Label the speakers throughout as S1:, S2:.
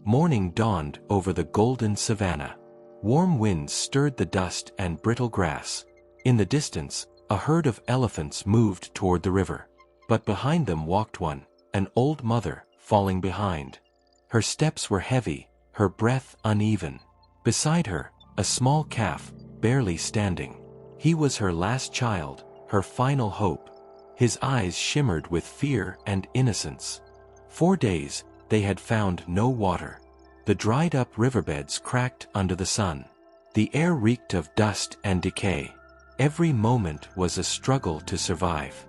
S1: Morning dawned over the golden savannah. Warm winds stirred the dust and brittle grass. In the distance, a herd of elephants moved toward the river. But behind them walked one, an old mother, falling behind. Her steps were heavy, her breath uneven. Beside her, a small calf, barely standing. He was her last child, her final hope. His eyes shimmered with fear and innocence. 4 days, they had found no water. The dried-up riverbeds cracked under the sun. The air reeked of dust and decay. Every moment was a struggle to survive.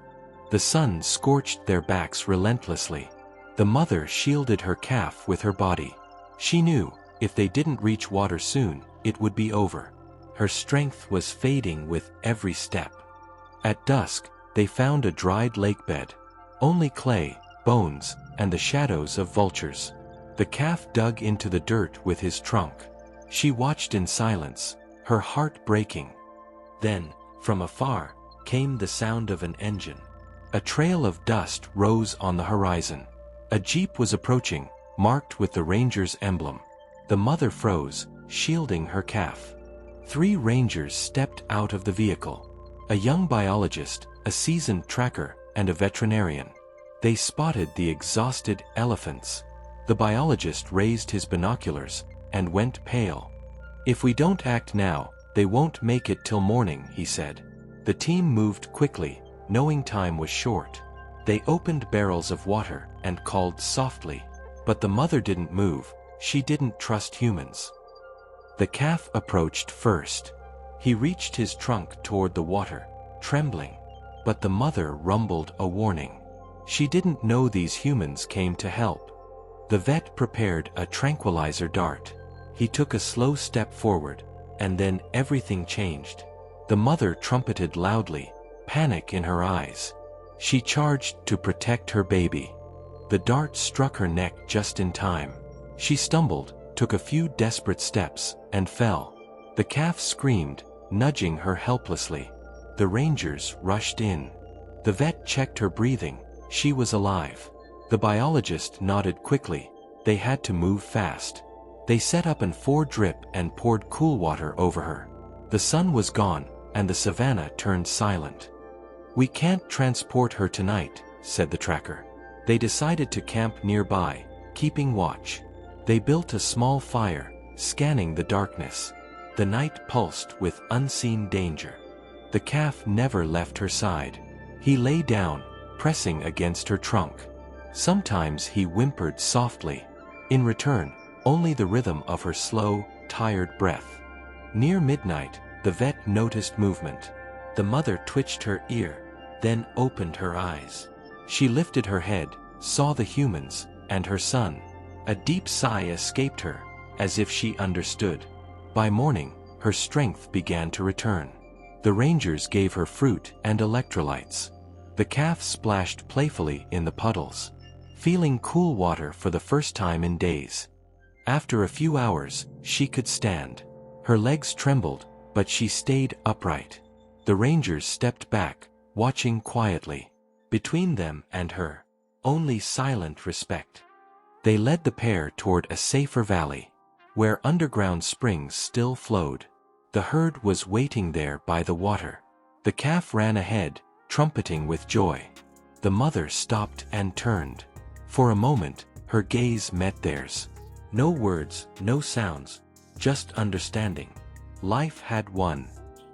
S1: The sun scorched their backs relentlessly. The mother shielded her calf with her body. She knew, if they didn't reach water soon, it would be over. Her strength was fading with every step. At dusk, they found a dried lakebed. Only clay, bones, and the shadows of vultures. The calf dug into the dirt with his trunk. She watched in silence, her heart breaking. Then, from afar, came the sound of an engine. A trail of dust rose on the horizon. A jeep was approaching, marked with the ranger's emblem. The mother froze, shielding her calf. 3 rangers stepped out of the vehicle. A young biologist, a seasoned tracker, and a veterinarian. They spotted the exhausted elephants. The biologist raised his binoculars and went pale. "If we don't act now, they won't make it till morning," he said. The team moved quickly, knowing time was short. They opened barrels of water and called softly. But the mother didn't move. She didn't trust humans. The calf approached first. He reached his trunk toward the water, trembling. But the mother rumbled a warning. She didn't know these humans came to help. The vet prepared a tranquilizer dart. He took a slow step forward, and then everything changed. The mother trumpeted loudly, panic in her eyes. She charged to protect her baby. The dart struck her neck just in time. She stumbled, took a few desperate steps, and fell. The calf screamed, nudging her helplessly. The rangers rushed in. The vet checked her breathing. She was alive. The biologist nodded quickly. They had to move fast. They set up an 4 drip and poured cool water over her. The sun was gone, and the savannah turned silent. "We can't transport her tonight," said the tracker. They decided to camp nearby, keeping watch. They built a small fire, scanning the darkness. The night pulsed with unseen danger. The calf never left her side. He lay down, pressing against her trunk. Sometimes he whimpered softly. In return, only the rhythm of her slow, tired breath. Near midnight, the vet noticed movement. The mother twitched her ear, then opened her eyes. She lifted her head, saw the humans, and her son. A deep sigh escaped her, as if she understood. By morning, her strength began to return. The rangers gave her fruit and electrolytes. The calf splashed playfully in the puddles, feeling cool water for the first time in days. After a few hours, she could stand. Her legs trembled, but she stayed upright. The rangers stepped back, watching quietly. Between them and her, only silent respect. They led the pair toward a safer valley, where underground springs still flowed. The herd was waiting there by the water. The calf ran ahead, trumpeting with joy. The mother stopped and turned. For a moment, her gaze met theirs. No words, no sounds, just understanding. Life had won.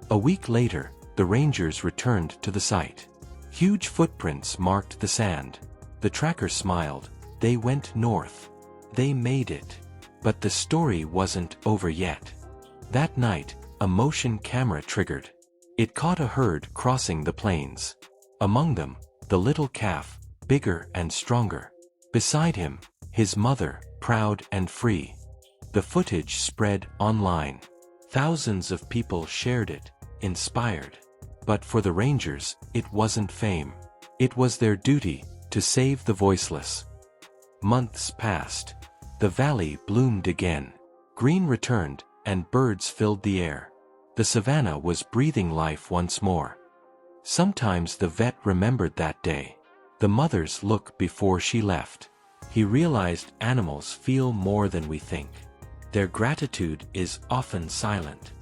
S1: A week later, the rangers returned to the site. Huge footprints marked the sand. The tracker smiled. They went north. They made it. But the story wasn't over yet. That night, a motion camera triggered. It caught a herd crossing the plains. Among them, the little calf, bigger and stronger. Beside him, his mother, proud and free. The footage spread online. Thousands of people shared it, inspired. But for the rangers, it wasn't fame. It was their duty to save the voiceless. Months passed. The valley bloomed again. Green returned, and birds filled the air. The savannah was breathing life once more. Sometimes the vet remembered that day. The mother's look before she left. He realized animals feel more than we think. Their gratitude is often silent.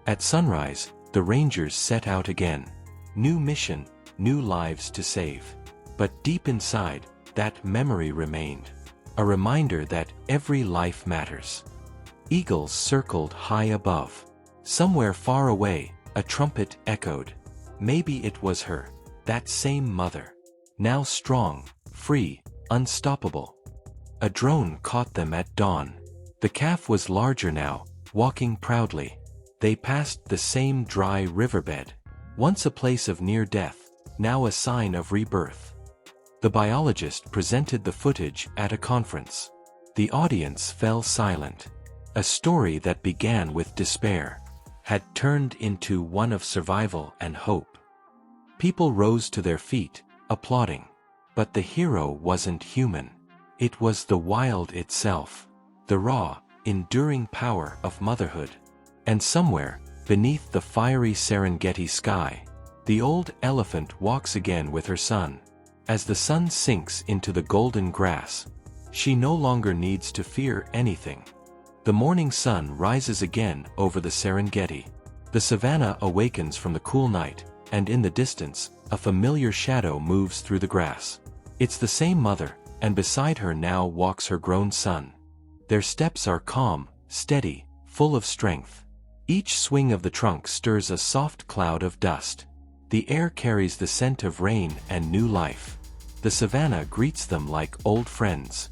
S1: At sunrise, the rangers set out again. New mission, new lives to save. But deep inside, that memory remained. A reminder that every life matters. Eagles circled high above. Somewhere far away, a trumpet echoed. Maybe it was her, that same mother. Now strong, free, unstoppable. A drone caught them at dawn. The calf was larger now, walking proudly. They passed the same dry riverbed. Once a place of near death, now a sign of rebirth. The biologist presented the footage at a conference. The audience fell silent. A story that began with despair had turned into one of survival and hope. People rose to their feet, applauding. But the hero wasn't human. It was the wild itself, the raw, enduring power of motherhood. And somewhere, beneath the fiery Serengeti sky, the old elephant walks again with her son. As the sun sinks into the golden grass, she no longer needs to fear anything. The morning sun rises again over the Serengeti. The savannah awakens from the cool night, and in the distance, a familiar shadow moves through the grass. It's the same mother, and beside her now walks her grown son. Their steps are calm, steady, full of strength. Each swing of the trunk stirs a soft cloud of dust. The air carries the scent of rain and new life. The savannah greets them like old friends.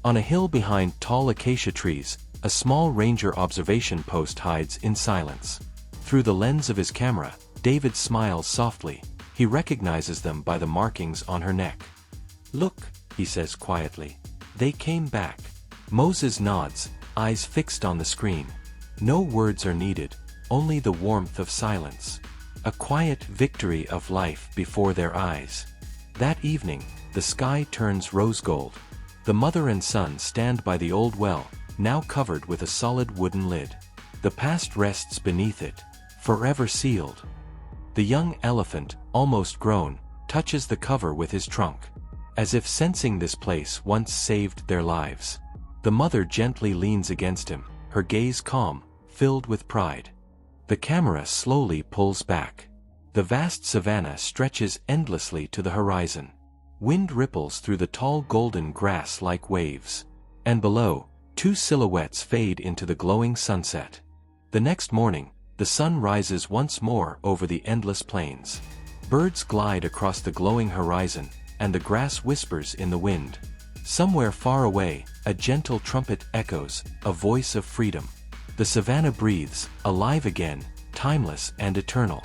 S1: On a hill behind tall acacia trees, a small ranger observation post hides in silence. Through the lens of his camera, David smiles softly. He recognizes them by the markings on her neck. "Look," he says quietly. "They came back." Moses nods, eyes fixed on the screen. No words are needed, only the warmth of silence. A quiet victory of life before their eyes. That evening, the sky turns rose gold. The mother and son stand by the old well, now covered with a solid wooden lid. The past rests beneath it, forever sealed. The young elephant, almost grown, touches the cover with his trunk, as if sensing this place once saved their lives. The mother gently leans against him, her gaze calm, filled with pride. The camera slowly pulls back. The vast savannah stretches endlessly to the horizon. Wind ripples through the tall golden grass like waves. And below, two silhouettes fade into the glowing sunset. The next morning, the sun rises once more over the endless plains. Birds glide across the glowing horizon, and the grass whispers in the wind. Somewhere far away, a gentle trumpet echoes, a voice of freedom. The savannah breathes, alive again, timeless and eternal.